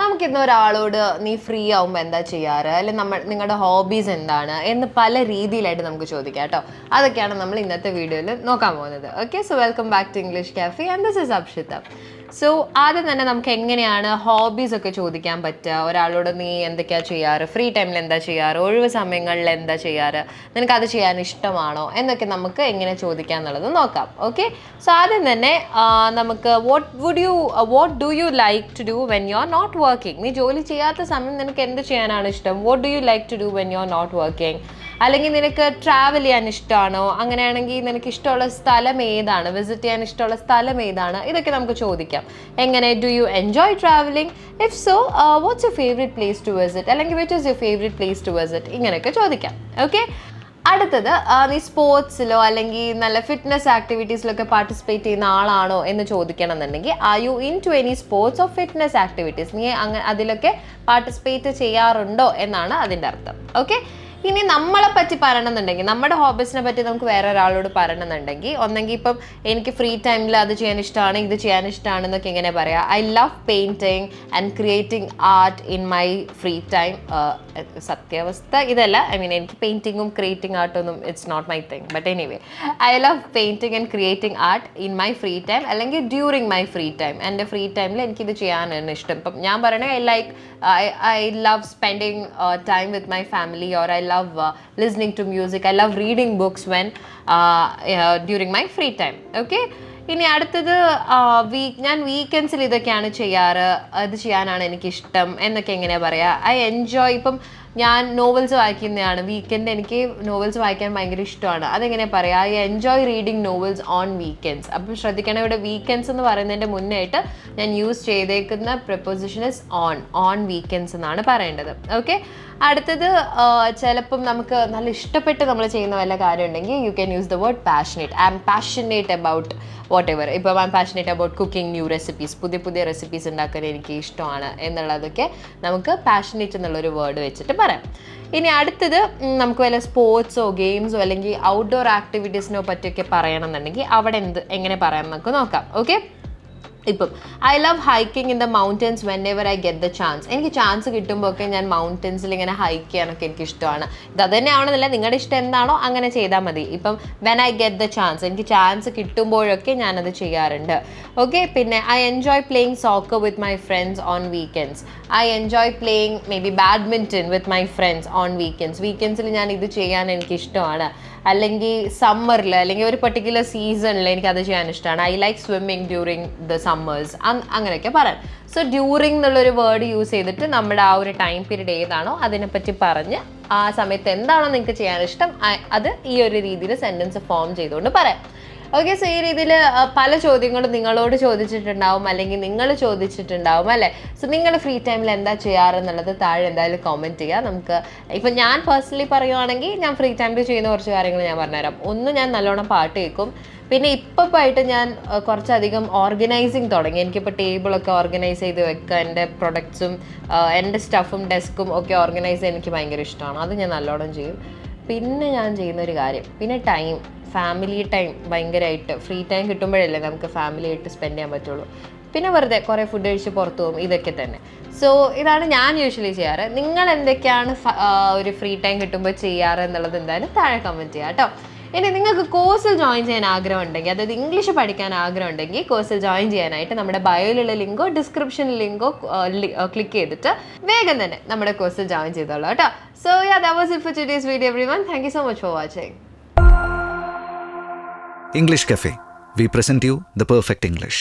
നമുക്കിന്ന് ഒരാളോട് നീ ഫ്രീ ആവുമ്പോൾ എന്താ ചെയ്യാറ്, അല്ലെങ്കിൽ നിങ്ങളുടെ ഹോബീസ് എന്താണ് എന്ന് പല രീതിയിലായിട്ട് നമുക്ക് ചോദിക്കാം കേട്ടോ. അതൊക്കെയാണ് നമ്മൾ ഇന്നത്തെ വീഡിയോയിൽ നോക്കാൻ പോകുന്നത്. Okay, so welcome back to English cafe and this is Apshitha. So ആദ്യം തന്നെ നമുക്ക് എങ്ങനെയാണ് ഹോബീസ് ഒക്കെ ചോദിക്കാൻ പറ്റുക. ഒരാളോട് നീ എന്തൊക്കെയാണ് ചെയ്യാറ്, ഫ്രീ ടൈമിൽ എന്താ ചെയ്യാറ്, ഒഴിവ് സമയങ്ങളിൽ എന്താ ചെയ്യാറ്, നിനക്കത് ചെയ്യാൻ ഇഷ്ടമാണോ എന്നൊക്കെ നമുക്ക് എങ്ങനെ ചോദിക്കാം എന്നുള്ളത് നോക്കാം. ഓക്കെ, സോ ആദ്യം തന്നെ നമുക്ക് what do you like to do when you are not working. നീ ജോലി ചെയ്യാത്ത സമയം നിനക്ക് എന്ത് ചെയ്യാനാണ് ഇഷ്ടം? What do you like to do when you are not working? അല്ലെങ്കിൽ നിനക്ക് ട്രാവൽ ചെയ്യാൻ ഇഷ്ടമാണോ? അങ്ങനെയാണെങ്കിൽ നിനക്ക് ഇഷ്ടമുള്ള സ്ഥലം ഏതാണ്, വിസിറ്റ് ചെയ്യാൻ ഇഷ്ടമുള്ള സ്ഥലം ഏതാണ്, ഇതൊക്കെ നമുക്ക് ചോദിക്കാം. എങ്ങനെ, do you enjoy travelling? If so what's your favourite place to visit, അല്ലെങ്കിൽ which is your favourite place to visit, ഇങ്ങനെയൊക്കെ ചോദിക്കാം. ഓക്കെ, അടുത്തത് നീ സ്പോർട്സിലോ അല്ലെങ്കിൽ നല്ല ഫിറ്റ്നസ് ആക്ടിവിറ്റീസിലൊക്കെ പാർട്ടിസിപ്പേറ്റ് ചെയ്യുന്ന ആളാണോ എന്ന് ചോദിക്കണം എന്നുണ്ടെങ്കിൽ are you into any sports or fitness activities, നീ അതിലൊക്കെ പാർട്ടിസിപ്പേറ്റ് ചെയ്യാറുണ്ടോ എന്നാണ് അതിൻ്റെ അർത്ഥം. ഓക്കെ, ഇനി നമ്മളെ പറ്റി പറയണമെന്നുണ്ടെങ്കിൽ, നമ്മുടെ ഹോബീസിനെ പറ്റി നമുക്ക് വേറെ ഒരാളോട് പറയണമെന്നുണ്ടെങ്കിൽ, ഒന്നെങ്കിൽ ഇപ്പം എനിക്ക് ഫ്രീ ടൈമിൽ അത് ചെയ്യാൻ ഇഷ്ടമാണ്, ഇത് ചെയ്യാൻ ഇഷ്ടമാണ് എന്നൊക്കെ എങ്ങനെ പറയാം? I love painting and creating art in my free time. സത്യാവസ്ഥ ഇതല്ല, എനിക്ക് പെയിൻറ്റിങ്ങും ക്രിയേറ്റിംഗ് ആർട്ടൊന്നും it's not my thing, but anyway I love painting and creating art in my free time, അല്ലെങ്കിൽ ഡ്യൂറിങ് മൈ ഫ്രീ ടൈം. എൻ്റെ free ടൈമിൽ എനിക്കിത് ചെയ്യാനാണ് ഇഷ്ടം. ഇപ്പം ഞാൻ പറയണേ I love spending time with my family, or I love listening to music. I love reading books during my free time. Okay, ഇനി അടുത്തത് ഞാൻ വീക്കെൻഡ്സിൽ ഇതൊക്കെയാണ് ചെയ്യാറ്, ഇത് ചെയ്യാനാണ് എനിക്കിഷ്ടം എന്നൊക്കെ എങ്ങനെയാണ് പറയുക? I enjoy. ഇപ്പം ഞാൻ നോവൽസ് വായിക്കുന്നതാണ്, വീക്കെൻഡ് എനിക്ക് നോവൽസ് വായിക്കാൻ ഭയങ്കര ഇഷ്ടമാണ്, അതെങ്ങനെ പറയാം? I enjoy reading novels on weekends. അപ്പം ശ്രദ്ധിക്കണം, ഇവിടെ വീക്കെൻഡ്സ് എന്ന് പറയുന്നതിൻ്റെ മുന്നായിട്ട് ഞാൻ യൂസ് ചെയ്തേക്കുന്ന പ്രിപ്പോസിഷൻ ഇസ് ഓൺ വീക്കെൻഡ്സ് എന്നാണ് പറയേണ്ടത്. ഓക്കെ, അടുത്തത് ചിലപ്പം നമുക്ക് നല്ല ഇഷ്ടപ്പെട്ട് നമ്മൾ ചെയ്യുന്ന വല്ല കാര്യം ഉണ്ടെങ്കിൽ you can use the word passionate. I am passionate about whatever. ഇപ്പം I am passionate about cooking new recipes, പുതിയ റെസിപ്പീസ് ഉണ്ടാക്കാൻ എനിക്ക് ഇഷ്ടമാണ് എന്നുള്ളതൊക്കെ നമുക്ക് പാഷനേറ്റ് എന്നുള്ളൊരു വേർഡ് വെച്ചിട്ട് പറയാം. ഇനി അടുത്തത് നമുക്ക് വല്ല സ്പോർട്സോ ഗെയിംസോ അല്ലെങ്കിൽ ഔട്ട്ഡോർ ആക്ടിവിറ്റീസിനോ പറ്റിയൊക്കെ പറയണമെന്നുണ്ടെങ്കിൽ അവിടെ എങ്ങനെ പറയാം നമുക്ക് നോക്കാം. ഓക്കെ, ഇപ്പം I love hiking in the mountains when ever I get the chance. എനിക്ക് ചാൻസ് കിട്ടുമ്പോൾ ഒക്കെ ഞാൻ മൗണ്ടൻസിൽ ഇങ്ങനെ ഹൈക്ക് ചെയ്യാനൊക്കെ എനിക്ക് ഇഷ്ടമാണ്. ഇത് തന്നെ ആവണമെന്നില്ല, നിങ്ങളുടെ ഇഷ്ടം എന്താണോ അങ്ങനെ ചെയ്താൽ മതി. ഇപ്പം when I get the chance, എനിക്ക് ചാൻസ് കിട്ടുമ്പോഴൊക്കെ ഞാനത് ചെയ്യാറുണ്ട്. ഓക്കെ, പിന്നെ I enjoy playing soccer with my friends on weekends. I enjoy playing maybe badminton with my friends on weekends. വീക്കെൻഡ്സിൽ ഞാൻ ഇത് ചെയ്യാൻ എനിക്കിഷ്ടമാണ്. അല്ലെങ്കിൽ സമ്മറിൽ അല്ലെങ്കിൽ ഒരു പെർട്ടിക്കുലർ സീസണിൽ എനിക്കത് ചെയ്യാൻ ഇഷ്ടമാണ്. I like swimming during the summers, അങ്ങനെയൊക്കെ പറയാം. സോ ഡ്യൂറിങ് എന്നുള്ളൊരു വേർഡ് യൂസ് ചെയ്തിട്ട് നമ്മുടെ ആ ഒരു ടൈം പീരീഡ് ഏതാണോ അതിനെപ്പറ്റി പറഞ്ഞ് ആ സമയത്ത് എന്താണോ നിങ്ങൾക്ക് ചെയ്യാൻ ഇഷ്ടം അത് ഈ ഒരു രീതിയിൽ സെൻറ്റൻസ് ഫോം ചെയ്തുകൊണ്ട് പറയാം. ഓക്കെ, സോ ഈ രീതിയിൽ പല ചോദ്യങ്ങളും നിങ്ങളോട് ചോദിച്ചിട്ടുണ്ടാവും, അല്ലെങ്കിൽ നിങ്ങൾ ചോദിച്ചിട്ടുണ്ടാവും അല്ലേ. സോ നിങ്ങൾ ഫ്രീ ടൈമിൽ എന്താ ചെയ്യാറെന്നുള്ളത് താഴെ എന്തായാലും കോമെൻറ്റ് ചെയ്യുക. നമുക്ക് ഇപ്പം ഞാൻ പേഴ്സണലി പറയുവാണെങ്കിൽ ഞാൻ ഫ്രീ ടൈമിൽ ചെയ്യുന്ന കുറച്ച് കാര്യങ്ങൾ ഞാൻ പറഞ്ഞുതരാം. ഒന്ന്, ഞാൻ നല്ലോണം പാട്ട് കേൾക്കും. പിന്നെ ഇപ്പോഴായിട്ട് ഞാൻ കുറച്ചധികം ഓർഗനൈസിങ് തുടങ്ങി. എനിക്കിപ്പോൾ ടേബിളൊക്കെ ഓർഗനൈസ് ചെയ്ത് വെക്കുക, എൻ്റെ പ്രൊഡക്ട്സും എൻ്റെ സ്റ്റഫും ഡെസ്കും ഒക്കെ ഓർഗനൈസ് ചെയ്യാൻ എനിക്ക് ഭയങ്കര ഇഷ്ടമാണ്. അത് ഞാൻ നല്ലോണം ചെയ്യും. പിന്നെ ഞാൻ ചെയ്യുന്നൊരു കാര്യം, പിന്നെ ഫാമിലി ടൈം ഭയങ്കരമായിട്ട് ഫ്രീ ടൈം കിട്ടുമ്പോഴല്ലേ നമുക്ക് ഫാമിലി ആയിട്ട് സ്പെൻഡ് ചെയ്യാൻ പറ്റുള്ളൂ. പിന്നെ വെറുതെ കുറേ ഫുഡ് കഴിച്ച് പുറത്തു പോകും, ഇതൊക്കെ തന്നെ. സോ ഇതാണ് ഞാൻ യൂഷ്വലി ചെയ്യാറ്. നിങ്ങൾ എന്തൊക്കെയാണ് ഒരു ഫ്രീ ടൈം കിട്ടുമ്പോൾ ചെയ്യാറ് എന്നുള്ളത് എന്തായാലും താഴെ കമൻറ്റ് ചെയ്യാം കേട്ടോ. ഇനി നിങ്ങൾക്ക് കോഴ്സിൽ ജോയിൻ ചെയ്യാൻ ആഗ്രഹം ഉണ്ടെങ്കിൽ, അതായത് ഇംഗ്ലീഷ് പഠിക്കാൻ ആഗ്രഹം ഉണ്ടെങ്കിൽ കോഴ്സിൽ ജോയിൻ ചെയ്യാനായിട്ട് നമ്മുടെ ബയോയിലുള്ള ലിങ്കോ ഡിസ്ക്രിപ്ഷൻ ലിങ്കോ ക്ലിക്ക് ചെയ്തിട്ട് വേഗം തന്നെ നമ്മുടെ കോഴ്സിൽ ജോയിൻ ചെയ്തോളൂ കേട്ടോ. So that was it for today's video everyone. Thank you so much for watching. English Cafe. We present you the perfect English.